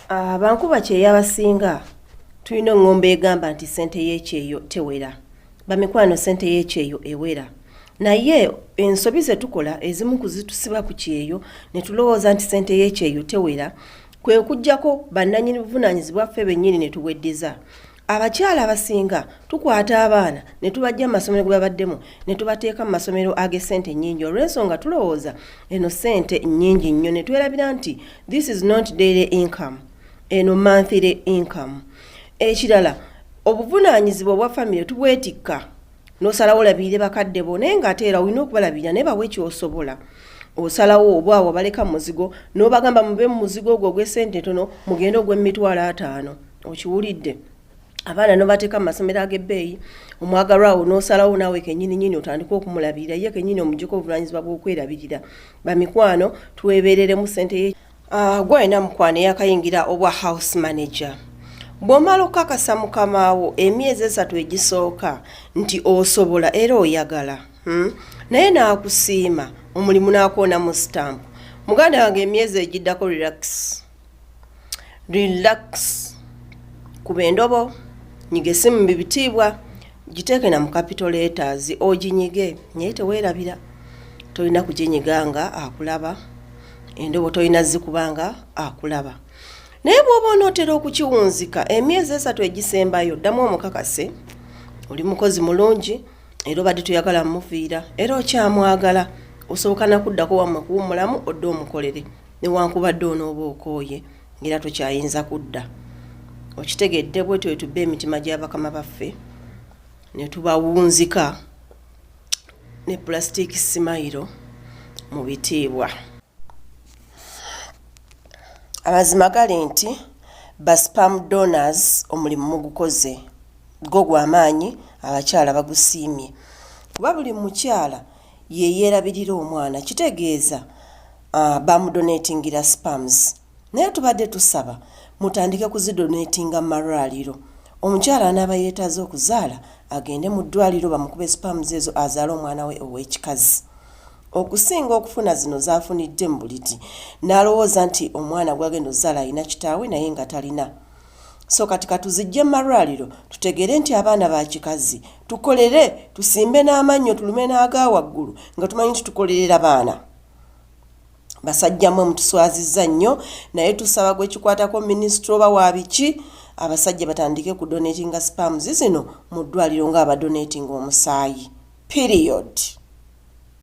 Bankuba Kyeyo abasinga tulina ngombe egamba nti sente y'Ekyeyo tewera. Bamikwano sente y'Ekyeyo ewera. Naye ensobi ze tukola ezimu kuzitusiba ku Kyeyo ne tulowooza nti sente y'Ekyeyo tewera kwe kujjako bannannyini buvunaanyizibwa ffe bennyini ne tuweddeza. Abakyala abasinga tukwata abaana ne tubajja mu masomero gwe babaddemu ne tubateeka mu masomero ag'essente nnyingi olw'ensonga tulowooza eno ssente nnyingi nnyo ne twerabira nti this is not daily income, eno monthly income. Ekirala obuvunaanyizibwa obwa famire tubwetikka n'osalawo olabirire bakadde bo naye ng'ate era olina okubalabirira naye bawe ky'osobola. Osalawo obwawo baleka mu muzigo n'obagamba mube mu muzigo ogwo ogw'essente ntono mugende ogw'emitwalo 5. Okiwulidde? Abaana nobateeka mu masomero ag'ebbeeyi omwagalwawo n'osalawo naawe kennyini otandika okumulabirira ye kennyini omuggyeko obuvunaanyizibwa bw'okwerabirira. Bamikwano twebeereremu ssente ye. Gwalina mukwano eyakayingira obwa house manager. Bw'omala okukakasa mukamaawo emyezi 3 egisooka nti osobola era oyagala naye n'akusiima omulimu n'akoona mu stamp. Muganda wange emyezi egiddako relax. Kuba endobo nyiga essimu mu bibitiibwa giteeke na mu capital letters oginyige naye teweerabira. Tolina kuginyiganga akulaba. Endobo tolina zikubanga akulaba. Naye bw'oba onootera okukiwunzika emyezi 3 egisembayo ddamu omukakase oli mukozi mulungi era obadde toyagala mmufiira era okyamwagala osoboka nakuddako wammwe kuwummulamu odde omukolere newankubadde onooba okooye era tokyayinza kudda. Okitegedde bwetyo wetubba emitima gy'abakama baffe ne tubawunzika ne plastic simayiro mu bitiibwa. Amazima gali nti ba spam donors omulimu mugukoze gwo gw'amaanyi abakyala bagusiimye kuba buli mukyala ye yeerabirira omwana kitegeeza bamudonatingira spams naye tubadde tusaba mutandike kuzidonatinga mu malwaliro. Omukyala anaaba yeetaaze okuzaala agende mu ddwaliro bamukube spams ezo azaale omwana we ow'ekikazi. Okusinga okufuna zino zaafunidde mu buliti n'alowooza nti omwana gwagenda ozaala alina kitaawe naye nga talina. So kati katuzijje mu malwaliro tutegere nti abaana ba kikazi tukolere tusimbe n'amannyo tulume n'aga waggulu nga tumanyi nti tukolerera baana. Basajja mmwe mutuswazizza nnyo naye tusaba gwe kikwatako minisitule oba wa biki abasajja batandike ku donatinga spams zino mu ddwaliro ng'abadonatinga omusaayi. Period.